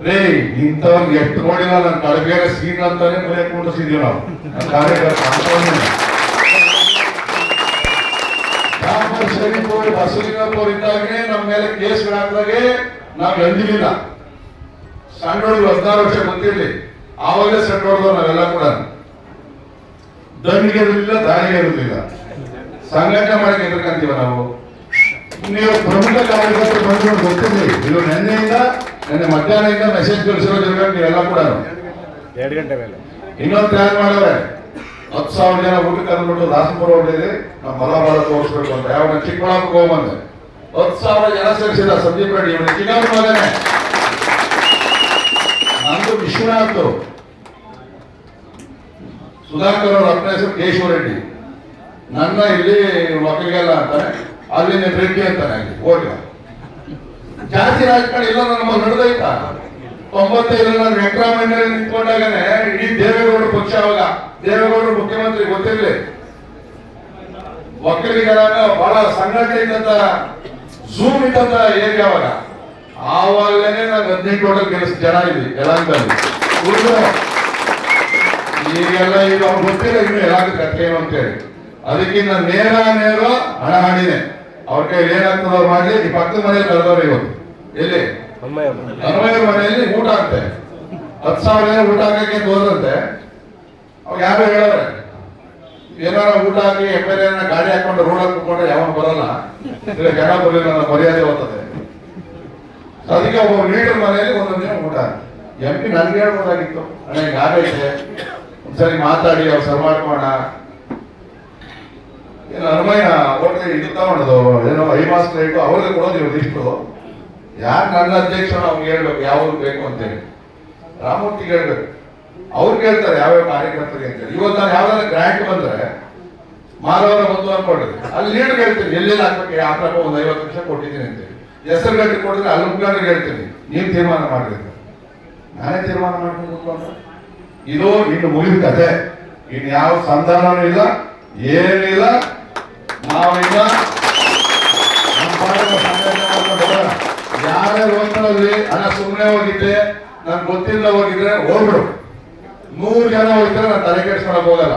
ರೇ ಇಂಥವ್ರಿಗೆ ಎಷ್ಟು ನೋಡಿಲ್ಲ ನನ್ನ ಕಳಬೇರೆ ಸೀನ್ ಅಂತಾನೆ ಮನೆ ಕೂಡಿಸಿದೀವಿ ನಾವು ಜಾಫರ್ ಶರೀಫ್ ಅವರು ಬಸವಲಿಂಗಪ್ಪವ್ರು ಇದ್ದಾಗಲೇ ನಮ್ಮ ಮೇಲೆ ಕೇಸ್ಗಳಾಗ್ದಾಗೆ ನಾವು ಎಂದಿಲ್ಲ. ಸಣ್ಣೋಳಿಗೆ 16 ವರ್ಷ ಗೊತ್ತಿರಲಿ, ಆವಾಗಲೇ ಸಣ್ಣ ಹೊಡೆದವು ನಾವೆಲ್ಲ ಕೂಡ. ದಂಡಿಗೆ ಇರಲಿಲ್ಲ, ದಾಳಿಗೆ ಇರಲಿಲ್ಲ, ಸಂಘಟನೆ ಮಾಡಕ್ಕೆ ಎದುರ್ಕಂತೀವ ನಾವು. ನೀವು ಪ್ರಮುಖ ಕಾರ್ಯಕರ್ತರು ಬಂದು ಗೊತ್ತಿರಲಿ, ಇದು ನೆನ್ನೆ ಮಧ್ಯಾಹ್ನದಿಂದ ಮೆಸೇಜ್ ಕಳಿಸಿರೋದಿರ್ಬೇಕು ನೀವೆಲ್ಲ ಕೂಡ. 2 ಗಂಟೆ ಮೇಲೆ ಇನ್ನೊಂದು ತಯಾರು ಮಾಡವ್ರೆ, 10,000 ಜನ ಊಟಕ್ಕೆ ಅಂದ್ಬಿಟ್ಟು ದಾಸಪುರ ಹೋಗಿದ್ರೆ ನಮ್ಮ ಬಲ ತೋರಿಸ್ಬೇಕು ಅಂತ. ಯಾವ ಚಿಕ್ಕಬಳ್ಳಾಪುರ ಹೋಗ್ಬಂದೆ 10,000 ಜನ ಸೇರಿಸಿದ ಸಂದೀಪ್ ರೆಡ್ಡಿ ಇವನು ಚಿಕ್ಕವ್ರ ಮಗನೇ. ನಂದು ವಿಶ್ವನಾಥ್, ಸುಧಾಕರ್ ಅವ್ರ ಅಪ್ಪನ ಹೆಸರು ಕೇಶವ ರೆಡ್ಡಿ, ನನ್ನ ಇಲ್ಲಿ ಮಕ್ಕಳಿಗೆಲ್ಲ ಅಂತಾನೆ, ಅಲ್ಲಿ ರೆಡ್ಡಿ ಅಂತಾನೆ. ಅಲ್ಲಿ ಹೋಗಿ ಜಾಸ್ತಿ ರಾಜಕಾರಣ ಇಲ್ಲ ನಮ್ಮ ನಡೆದೈತಾ. 95 ನಾನು ವೆಂಕಟರಾಮಯ್ಯ ನಿಂತ್ಕೊಂಡಾಗನೆ ಇಡೀ ದೇವೇಗೌಡರ ಪಕ್ಷ, ಅವಾಗ ದೇವೇಗೌಡರು ಮುಖ್ಯಮಂತ್ರಿ ಗೊತ್ತಿರಲಿ, ಒಕ್ಕಲಿಗರ ಬಹಳ ಸಂಘಟನೆ ಇದ್ದಂತ ಝೂಮ್ ಇದ್ದಂತ ಏರಿಯಾ ಅವಾಗ. ಆವಾಗಲೇ ನಾನು 18 ಟೋಟಲ್ ಕೆಲಸ ಜನ ಇದ್ವಿ ಯಲಾಂಕದಲ್ಲಿ. ಈಗೆಲ್ಲ ಈಗ ಅವ್ರು ಗೊತ್ತಿಲ್ಲ ಇನ್ನು ಯಲಾಂಕ ಕಥೆ ಏನು ಅಂತೇಳಿ. ಅದಕ್ಕಿಂತ ನೇರ ಹಣಹಾಣಿನೇ ಅವ್ರ ಕೈ ಏನಾಗ್ತದೋ ಮಾಡ್ಲಿ. ಈ ಪಕ್ಕದ ಮನೆಯಲ್ಲಿ ಕಳೆದವ್ರು ಇವತ್ತು ಎಲ್ಲಿ ಅನ್ವಯರ ಮನೆಯಲ್ಲಿ ಊಟ ಅಂತೆ, 10,000 ಜನ ಊಟ ಹಾಕಕ್ಕೆ ಹೋದ್ರಂತೆ. ಅವಾಗ ಯಾರು ಹೇಳವ್ರೆ, ಏನಾರ ಊಟ ಹಾಕಿ MLA ಗಾಡಿ ಹಾಕೊಂಡು ರೋಡ್ ಹಾಕೊಂಡ್ರೆ ಯಾವನು ಬರಲ್ಲ, ಜನ ಬರಲಿಲ್ಲ, ನನ್ನ ಮರ್ಯಾದೆ ಹೋಗ್ತದೆ. ಅದಕ್ಕೆ ಒಬ್ಬ ಲೀಡರ್ ಮನೆಯಲ್ಲಿ ಒಂದೊಂದು ದಿನ ಊಟ. MP ನನ್ಗೆ ಹೇಳ್ಬೋದಾಗಿತ್ತು, ಅಣ್ಣ ಈಗ ಆಗೈತೆ ಒಂದ್ಸರಿ ಮಾತಾಡಿ ಅವ್ರು ಸರ್ ಮಾಡ್ಕೋಣ. ಏನು ಅನ್ವಯ ಹೋಟ್ಲಿ ಇದು ತಗೊಂಡದು ಏನೋ 5 ಮಾಸ ರೇಟು ಅವ್ರಿಗೆ ಕೊಡೋದು ಇವ್ರು ಇಷ್ಟು. ಯಾರು ನನ್ನ ಅಧ್ಯಕ್ಷರು ಅವ್ರಿಗೆ ಹೇಳ್ಬೇಕು ಯಾವ್ದು ಬೇಕು ಅಂತೇಳಿ, ರಾಮಮೂರ್ತಿಗೆ ಹೇಳ್ಬೇಕು, ಅವ್ರು ಕೇಳ್ತಾರೆ ಯಾವ್ಯಾವ ಕಾರ್ಯಕರ್ತರಿಗೆ ಅಂತೇಳಿ. ಇವತ್ತು ನಾನು ಯಾವ್ದಾದ್ರು ಗ್ರಾಂಟ್ ಬಂದ್ರೆ ಮಾರವರ ಬಂದು ಅನ್ಕೊಂಡ್ರೆ ಅಲ್ಲಿ ಲೀಡರ್ ಹೇಳ್ತೀನಿ ಎಲ್ಲೆಲ್ಲಿ ಹಾಕ್ಬೇಕು, ಹಾಕಬೇಕು, ಒಂದು 50 ನಿಮಿಷ ಕೊಟ್ಟಿದ್ದೀನಿ ಅಂತೇಳಿ. ಹೆಸರು ಗಟ್ಟಿ ಕೊಟ್ಟಿದ್ರೆ ಅಲ್ಲಿ ಮುಖಂಡರಿಗೆ ಹೇಳ್ತೀನಿ, ನೀವು ತೀರ್ಮಾನ ಮಾಡಿದ್ರೆ ನಾನೇ ತೀರ್ಮಾನ ಮಾಡ್ಬೇಕು ಅಂತ. ಇದು ಇನ್ನು ಮುಗಿದ ಕಥೆ, ಇನ್ನು ಯಾವ ಸಂಧಾನನೂ ಇಲ್ಲ, ಏನಿಲ್ಲ. ನಾವೀಗ ಯಾರೇ ಹೋಗ್ತಾರಲ್ಲಿ ಹಣ ಸುಮ್ಮನೆ ಹೋಗಿದ್ದೆ, ನನ್ ಗೊತ್ತಿಲ್ಲ ಹೋಗಿದ್ರೆ ಹೋಗ್ಬಿಡು. 100 ಜನ ಹೋಗಿದ್ರೆ ನಾನು ತಲೆ ಕೆಡಿಸ್ಕೊಳಕ್ ಹೋಗಲ್ಲ.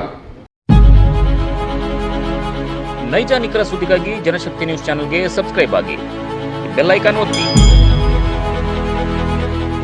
ನೈಜ ನಿಖರ ಸುದ್ದಿಗಾಗಿ ಜನಶಕ್ತಿ ನ್ಯೂಸ್ ಚಾನೆಲ್ಗೆ ಸಬ್ಸ್ಕ್ರೈಬ್ ಆಗಿ, ಬೆಲ್ ಐಕಾನ್ ಒತ್ತಿ.